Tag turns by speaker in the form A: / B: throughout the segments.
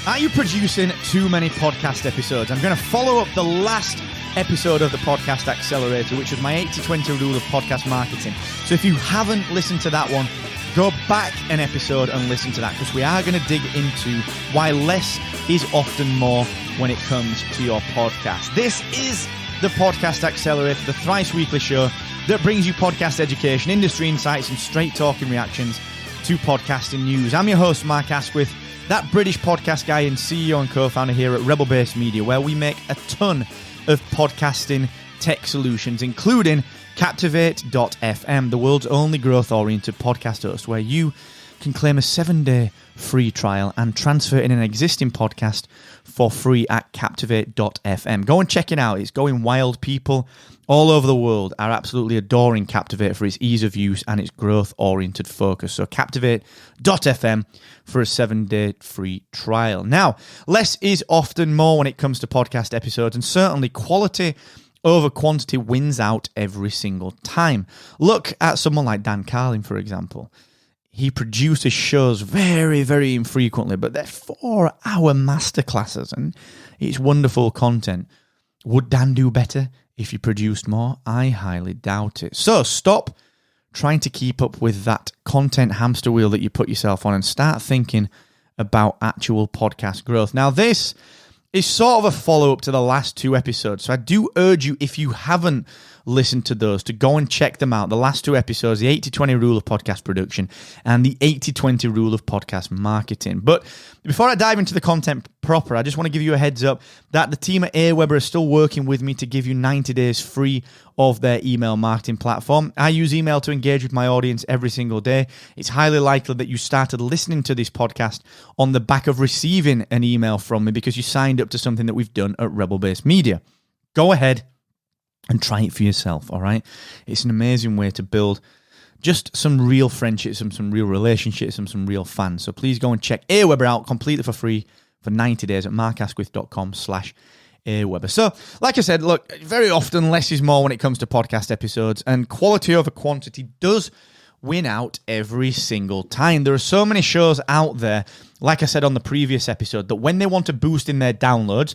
A: Are you producing too many podcast episodes? I'm going to follow up the last episode of the Podcast Accelerator, which was my 80-20 rule of podcast marketing. So if you haven't listened to that one, go back an episode and listen to that, because we are going to dig into why less is often more when it comes to your podcast. This is the Podcast Accelerator, the thrice weekly show that brings you podcast education, industry insights, and straight talking reactions to podcasting news. I'm your host, Mark Asquith, that British podcast guy and CEO and co-founder here at Rebel Base Media, where we make a ton of podcasting tech solutions, including Captivate.fm, the world's only growth-oriented podcast host, where you can claim a 7-day free trial and transfer in an existing podcast for free at Captivate.fm. Go and check it out. It's going wild. People all over the world are absolutely adoring Captivate for its ease of use and its growth-oriented focus. So Captivate.fm for a 7-day free trial. Now, less is often more when it comes to podcast episodes, and certainly quality over quantity wins out every single time. Look at someone like Dan Carlin, for example. He produces shows very, very infrequently, but they're 4-hour masterclasses, and it's wonderful content. Would Dan do better if he produced more? I highly doubt it. So stop trying to keep up with that content hamster wheel that you put yourself on and start thinking about actual podcast growth. Now, this is sort of a follow-up to the last two episodes, so I do urge you, if you haven't listened to those, to go and check them out. The last two episodes, the 80-20 rule of podcast production and the 80-20 rule of podcast marketing. But before I dive into the content proper, I just want to give you a heads up that the team at Aweber are still working with me to give you 90 days free of their email marketing platform. I use email to engage with my audience every single day. It's highly likely that you started listening to this podcast on the back of receiving an email from me because you signed up to something that we've done at Rebel Base Media. Go ahead and try it for yourself, all right? It's an amazing way to build just some real friendships and some real relationships and some real fans. So please go and check Aweber out completely for free for 90 days at markasquith.com/Aweber. So, like I said, look, very often less is more when it comes to podcast episodes, and quality over quantity does win out every single time. There are so many shows out there, like I said on the previous episode, that when they want to boost in their downloads,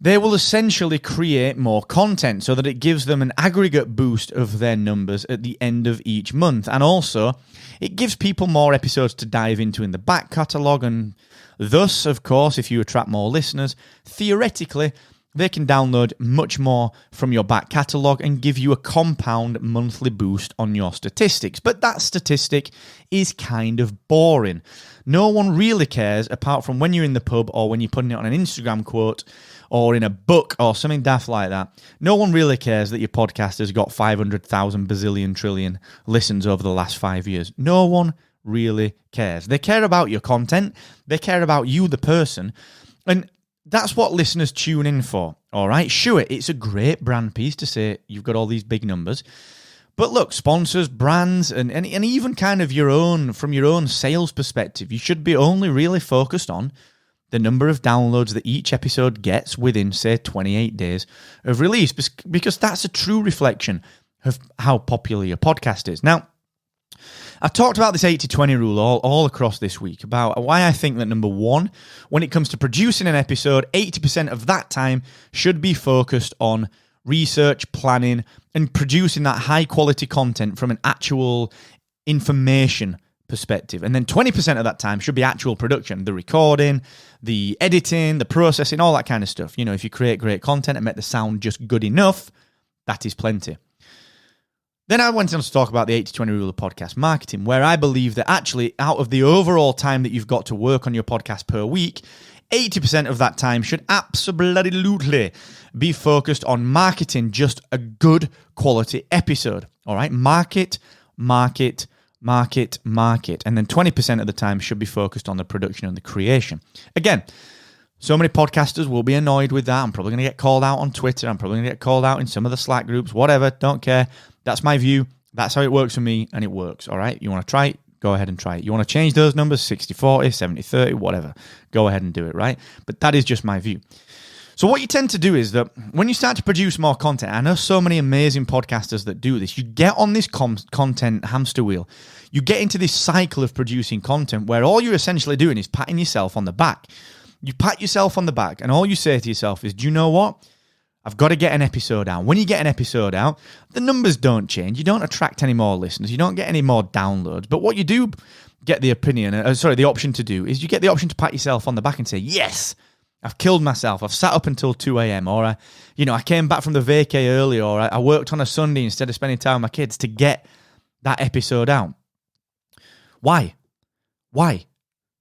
A: they will essentially create more content so that it gives them an aggregate boost of their numbers at the end of each month. And also, it gives people more episodes to dive into in the back catalogue, and thus, of course, if you attract more listeners, theoretically, they can download much more from your back catalogue and give you a compound monthly boost on your statistics. But that statistic is kind of boring. No one really cares, apart from when you're in the pub or when you're putting it on an Instagram quote or in a book or something daft like that. No one really cares that your podcast has got 500,000 bazillion trillion listens over the last 5 years. No one really cares. They care about your content. They care about you, the person. And that's what listeners tune in for, all right? Sure, it's a great brand piece to say you've got all these big numbers. But look, sponsors, brands, and even kind of from your own sales perspective, you should be only really focused on the number of downloads that each episode gets within, say, 28 days of release, because that's a true reflection of how popular your podcast is. Now, I've talked about this 80-20 rule all across this week, about why I think that, number one, when it comes to producing an episode, 80% of that time should be focused on research, planning, and producing that high-quality content from an actual information perspective. And then 20% of that time should be actual production, the recording, the editing, the processing, all that kind of stuff. You know, if you create great content and make the sound just good enough, that is plenty. Then I went on to talk about the 80-20 rule of podcast marketing, where I believe that actually out of the overall time that you've got to work on your podcast per week, 80% of that time should absolutely be focused on marketing just a good quality episode. All right? Market. And then 20% of the time should be focused on the production and the creation. Again, so many podcasters will be annoyed with that. I'm probably going to get called out on Twitter. I'm probably going to get called out in some of the Slack groups, whatever. Don't care. That's my view. That's how it works for me, and it works. All right? You want to try it? Go ahead and try it. You want to change those numbers, 60-40, 70-30, whatever. Go ahead and do it, right? But that is just my view. So what you tend to do is that when you start to produce more content, I know so many amazing podcasters that do this, you get on this content hamster wheel. You get into this cycle of producing content where all you're essentially doing is patting yourself on the back. You pat yourself on the back and all you say to yourself is, do you know what? I've got to get an episode out. When you get an episode out, the numbers don't change. You don't attract any more listeners. You don't get any more downloads. But what you do get the option to do is you get the option to pat yourself on the back and say, yes, I've killed myself. I've sat up until 2 a.m. Or, I came back from the vacay early, or I worked on a Sunday instead of spending time with my kids to get that episode out. Why?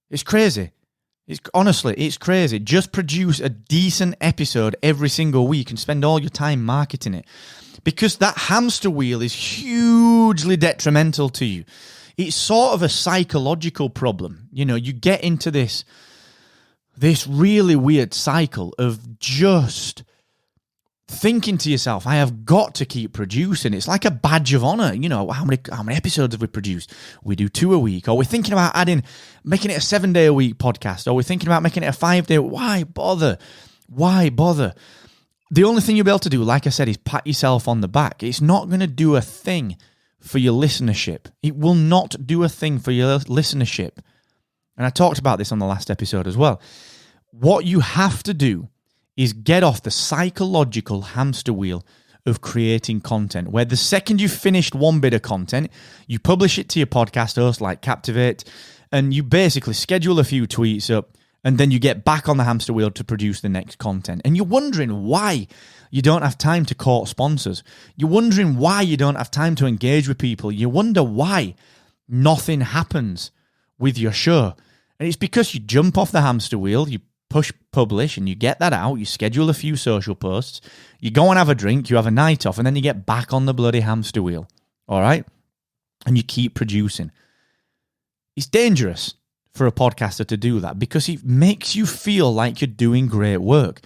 A: It's crazy. Honestly, it's crazy. Just produce a decent episode every single week and spend all your time marketing it. Because that hamster wheel is hugely detrimental to you. It's sort of a psychological problem. You get into this really weird cycle of just thinking to yourself, I have got to keep producing. It's like a badge of honor. How many episodes have we produced? We do 2 a week. Or we're thinking about making it a 7-day-a-week podcast. Or we're thinking about making it a 5-day. Why bother? The only thing you'll be able to do, like I said, is pat yourself on the back. It's not going to do a thing for your listenership. It will not do a thing for your listenership. And I talked about this on the last episode as well. What you have to do is get off the psychological hamster wheel of creating content, where the second you've finished one bit of content, you publish it to your podcast host like Captivate, and you basically schedule a few tweets up, and then you get back on the hamster wheel to produce the next content. And you're wondering why you don't have time to court sponsors. You're wondering why you don't have time to engage with people. You wonder why nothing happens with your show. And it's because you jump off the hamster wheel, you push publish, and you get that out, you schedule a few social posts, you go and have a drink, you have a night off, and then you get back on the bloody hamster wheel, all right? And you keep producing. It's dangerous for a podcaster to do that because it makes you feel like you're doing great work,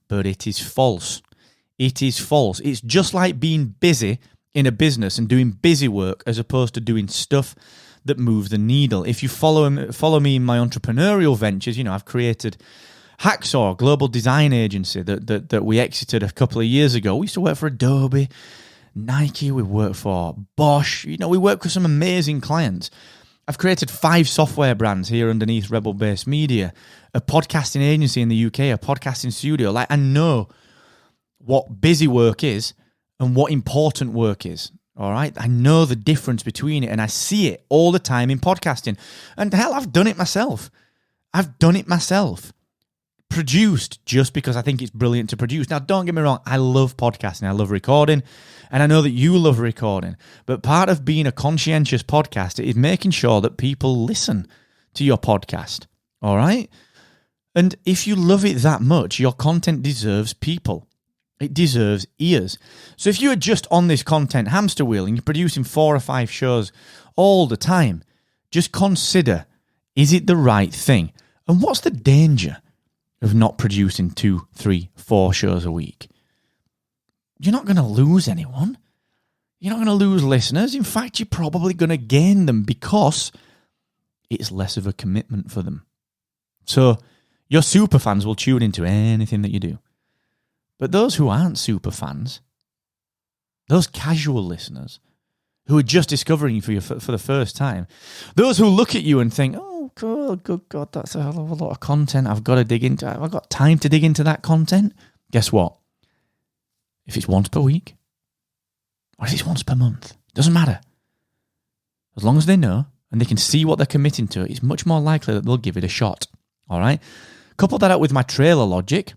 A: but it is false. It is false. It's just like being busy in a business and doing busy work as opposed to doing stuff that moves the needle. If you follow me in my entrepreneurial ventures, I've created Hacksaw, global design agency that we exited a couple of years ago. We used to work for Adobe, Nike, we worked for Bosch. We work with some amazing clients. I've created 5 software brands here underneath Rebel Base Media, a podcasting agency in the UK, a podcasting studio. Like, I know what busy work is and what important work is. All right. I know the difference between it, and I see it all the time in podcasting. And hell, I've done it myself. Produced just because I think it's brilliant to produce. Now, don't get me wrong. I love podcasting. I love recording. And I know that you love recording. But part of being a conscientious podcaster is making sure that people listen to your podcast. All right. And if you love it that much, your content deserves people. It deserves ears. So if you are just on this content hamster wheel and you're producing 4 or 5 shows all the time, just consider, is it the right thing? And what's the danger of not producing 2, 3, 4 shows a week? You're not going to lose anyone. You're not going to lose listeners. In fact, you're probably going to gain them because it's less of a commitment for them. So your super fans will tune into anything that you do. But those who aren't super fans, those casual listeners who are just discovering you for the first time, those who look at you and think, oh, cool, good God, that's a hell of a lot of content I've got to dig into. Have I got time to dig into that content? Guess what? If it's once per week or if it's once per month, doesn't matter. As long as they know and they can see what they're committing to, it's much more likely that they'll give it a shot. All right? Couple that up with my trailer logic,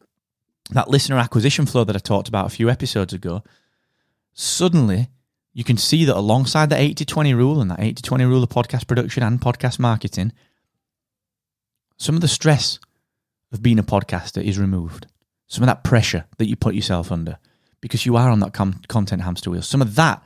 A: that listener acquisition flow that I talked about a few episodes ago. Suddenly, you can see that alongside the 80-20 rule and that 80-20 rule of podcast production and podcast marketing, some of the stress of being a podcaster is removed. Some of that pressure that you put yourself under because you are on that content hamster wheel. Some of that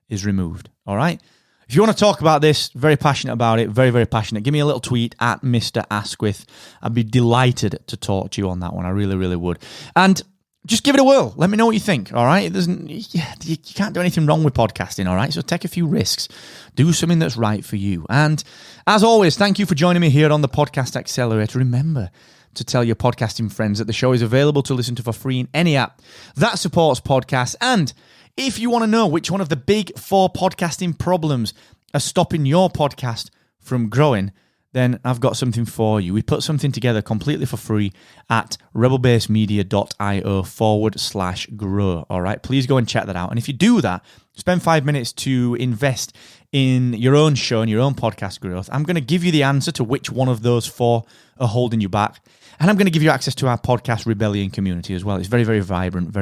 A: is removed, all right? If you want to talk about this, very passionate about it, very, very passionate, give me a little tweet at Mr. Asquith. I'd be delighted to talk to you on that one. I really, really would. And just give it a whirl. Let me know what you think, all right? You can't do anything wrong with podcasting, all right? So take a few risks. Do something that's right for you. And as always, thank you for joining me here on the Podcast Accelerator. Remember to tell your podcasting friends that the show is available to listen to for free in any app that supports podcasts. And if you want to know which one of the big 4 podcasting problems are stopping your podcast from growing, then I've got something for you. We put something together completely for free at rebelbasemedia.io/grow. All right, please go and check that out. And if you do that, spend 5 minutes to invest in your own show and your own podcast growth. I'm going to give you the answer to which one of those 4 are holding you back. And I'm going to give you access to our podcast Rebellion community as well. It's very, very vibrant,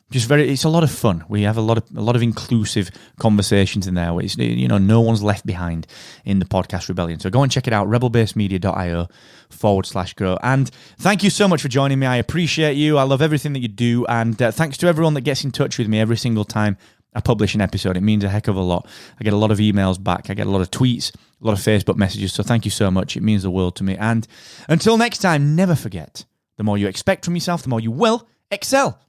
A: it's a lot of fun. We have a lot of inclusive conversations in there where it's, no one's left behind in the podcast Rebellion. So go and check it out, rebelbasemedia.io/grow. And thank you so much for joining me. I appreciate you. I love everything that you do. And thanks to everyone that gets in touch with me every single time I publish an episode. It means a heck of a lot. I get a lot of emails back. I get a lot of tweets, a lot of Facebook messages. So thank you so much. It means the world to me. And until next time, never forget, the more you expect from yourself, the more you will excel.